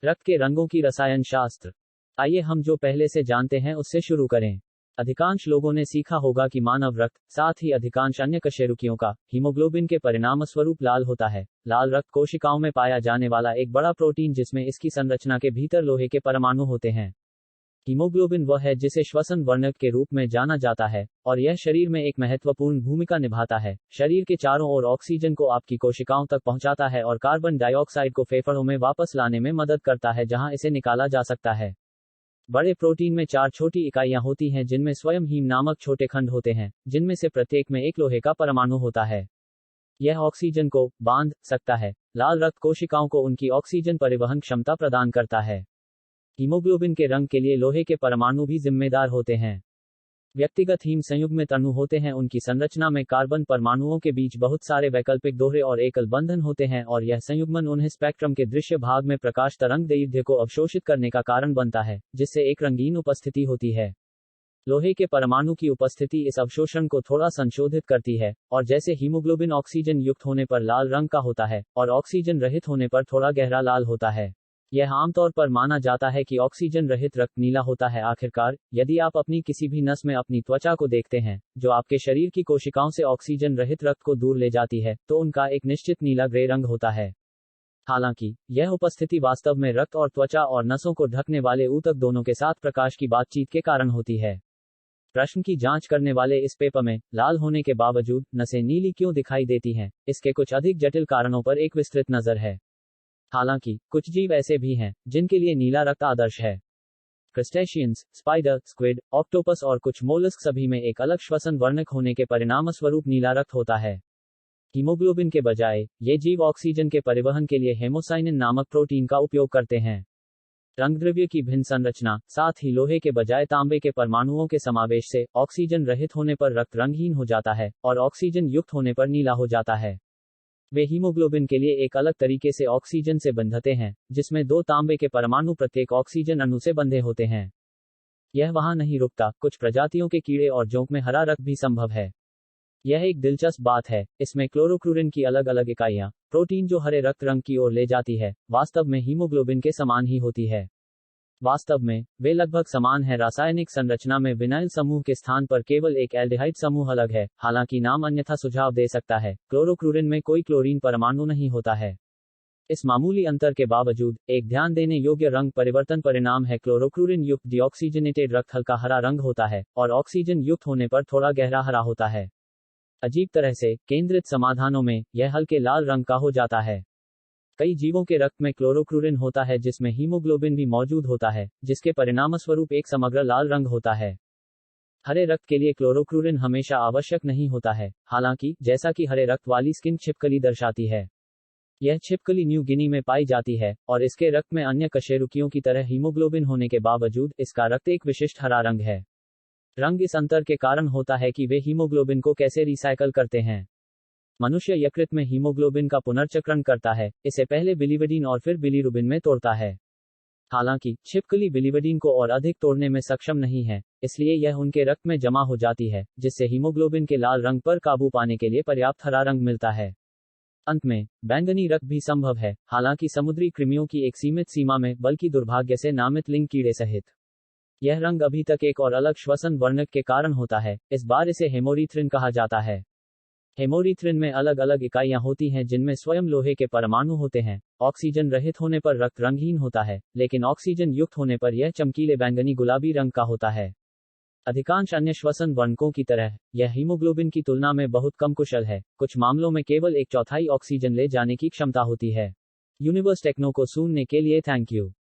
रक्त के रंगों की रसायन शास्त्र। आइए हम जो पहले से जानते हैं उससे शुरू करें। अधिकांश लोगों ने सीखा होगा कि मानव रक्त, साथ ही अधिकांश अन्य कशेरुकियों का, हीमोग्लोबिन के परिणामस्वरूप लाल होता है। लाल रक्त कोशिकाओं में पाया जाने वाला एक बड़ा प्रोटीन जिसमें इसकी संरचना के भीतर लोहे के परमाणु होते हैं। हीमोग्लोबिन वह है जिसे श्वसन वर्णक के रूप में जाना जाता है, और यह शरीर में एक महत्वपूर्ण भूमिका निभाता है। शरीर के चारों ओर ऑक्सीजन को आपकी कोशिकाओं तक पहुंचाता है और कार्बन डाइऑक्साइड को फेफड़ों में वापस लाने में मदद करता है जहां इसे निकाला जा सकता है। बड़े प्रोटीन में 4 छोटी इकाइयां होती हैं जिनमें स्वयं हीम नामक छोटे खंड होते हैं, जिनमें से प्रत्येक में एक लोहे का परमाणु होता है। यह ऑक्सीजन को बांध सकता है। लाल रक्त कोशिकाओं को उनकी ऑक्सीजन परिवहन क्षमता प्रदान करता है। हीमोग्लोबिन के रंग के लिए लोहे के परमाणु भी जिम्मेदार होते हैं। व्यक्तिगत हीम संयुग्मित अणु होते हैं। उनकी संरचना में कार्बन परमाणुओं के बीच बहुत सारे वैकल्पिक दोहरे और एकल बंधन होते हैं, और यह संयुग्मन उन्हें स्पेक्ट्रम के दृश्य भाग में प्रकाश तरंग दैर्ध्य को अवशोषित करने का कारण बनता है, जिससे एक रंगीन उपस्थिति होती है। लोहे के परमाणु की उपस्थिति इस अवशोषण को थोड़ा संशोधित करती है, और जैसे हीमोग्लोबिन ऑक्सीजन युक्त होने पर लाल रंग का होता है और ऑक्सीजन रहित होने पर थोड़ा गहरा लाल होता है। यह आमतौर पर माना जाता है कि ऑक्सीजन रहित रक्त नीला होता है। आखिरकार, यदि आप अपनी किसी भी नस में अपनी त्वचा को देखते हैं, जो आपके शरीर की कोशिकाओं से ऑक्सीजन रहित रक्त को दूर ले जाती है, तो उनका एक निश्चित नीला ग्रे रंग होता है। हालांकि, यह उपस्थिति वास्तव में रक्त और त्वचा और नसों को ढकने वाले ऊतक दोनों के साथ प्रकाश की बातचीत के कारण होती है। प्रश्न की जांच करने वाले इस पेपर में, लाल होने के बावजूद नसें नीली क्यों दिखाई देती हैं, इसके कुछ अधिक जटिल कारणों पर एक विस्तृत नजर है। हालांकि, कुछ जीव ऐसे भी हैं जिनके लिए नीला रक्त आदर्श है। क्रस्टेशियंस, स्पाइडर, स्क्विड, ऑक्टोपस और कुछ मोलस्क सभी में एक अलग श्वसन वर्णक होने के परिणामस्वरूप नीला रक्त होता है। हीमोग्लोबिन के बजाय, ये जीव ऑक्सीजन के परिवहन के लिए हेमोसाइनिन नामक प्रोटीन का उपयोग करते हैं। रंगद्रव्य की भिन्न संरचना, साथ ही लोहे के बजाय तांबे के परमाणुओं के समावेश से, ऑक्सीजन रहित होने पर रक्त रंगहीन हो जाता है, और ऑक्सीजन युक्त होने पर नीला हो जाता है। वे हीमोग्लोबिन के लिए एक अलग तरीके से ऑक्सीजन से बंधते हैं, जिसमें 2 तांबे के परमाणु प्रत्येक ऑक्सीजन अणु से बंधे होते हैं। यह वहां नहीं रुकता, कुछ प्रजातियों के कीड़े और जोंक में हरा रक्त भी संभव है। यह एक दिलचस्प बात है। इसमें क्लोरोक्लूरिन की अलग अलग इकाइयां, प्रोटीन जो हरे रक्त रंग की ओर ले जाती है, वास्तव में हीमोग्लोबिन के समान ही होती है। वास्तव में, वे लगभग समान हैं। रासायनिक संरचना में विनाइल समूह के स्थान पर केवल एक एल्डिहाइड समूह अलग है, हालांकि नाम अन्यथा सुझाव दे सकता है। क्लोरोक्लूरिन में कोई क्लोरीन परमाणु नहीं होता है। इस मामूली अंतर के बावजूद, एक ध्यान देने योग्य रंग परिवर्तन परिणाम है। क्लोरोक्लूरिन युक्त डीऑक्सीजनेटेड रक्त हल्का हरा रंग होता है, और ऑक्सीजन युक्त होने पर थोड़ा गहरा हरा होता है। अजीब तरह से, केंद्रित समाधानों में, यह हल्के लाल रंग का हो जाता है। कई जीवों के रक्त में क्लोरोक्लूरिन होता है जिसमें हीमोग्लोबिन भी मौजूद होता है, जिसके परिणामस्वरूप एक समग्र लाल रंग होता है। हरे रक्त के लिए क्लोरोक्लूरिन हमेशा आवश्यक नहीं होता है, हालांकि, जैसा कि हरे रक्त वाली स्किन छिपकली दर्शाती है। यह छिपकली न्यू गिनी में पाई जाती है, और इसके रक्त में अन्य कशेरुकियों की तरह हीमोग्लोबिन होने के बावजूद, इसका रक्त एक विशिष्ट हरा रंग है। रंग इस अंतर के कारण होता है कि वे हीमोग्लोबिन को कैसे रिसाइकल करते हैं। मनुष्य यकृत में हीमोग्लोबिन का पुनर्चक्रण करता है, इसे पहले बिलीवडीन और फिर बिलीरुबिन में तोड़ता है। हालांकि, छिपकली बिलीवडीन को और अधिक तोड़ने में सक्षम नहीं है, इसलिए यह उनके रक्त में जमा हो जाती है, जिससे हीमोग्लोबिन के लाल रंग पर काबू पाने के लिए पर्याप्त हरा रंग मिलता है। अंत में, बैंगनी रक्त भी संभव है, हालांकि समुद्री कृमियों की एक सीमित सीमा में, बल्कि दुर्भाग्य से नामित लिंग कीड़े सहित। यह रंग अभी तक एक और अलग श्वसन वर्णक के कारण होता है। इस बार इसे हेमोरीथ्रिन कहा जाता है। हेमोरीथ्रिन में अलग अलग इकाइयां होती हैं जिनमें स्वयं लोहे के परमाणु होते हैं। ऑक्सीजन रहित होने पर रक्त रंगहीन होता है, लेकिन ऑक्सीजन युक्त होने पर यह चमकीले बैंगनी गुलाबी रंग का होता है। अधिकांश अन्य श्वसन वर्णकों की तरह, यह हीमोग्लोबिन की तुलना में बहुत कम कुशल है। कुछ मामलों में केवल 1/4 ऑक्सीजन ले जाने की क्षमता होती है। यूनिवर्स टेक्नो को सुनने के लिए थैंक यू।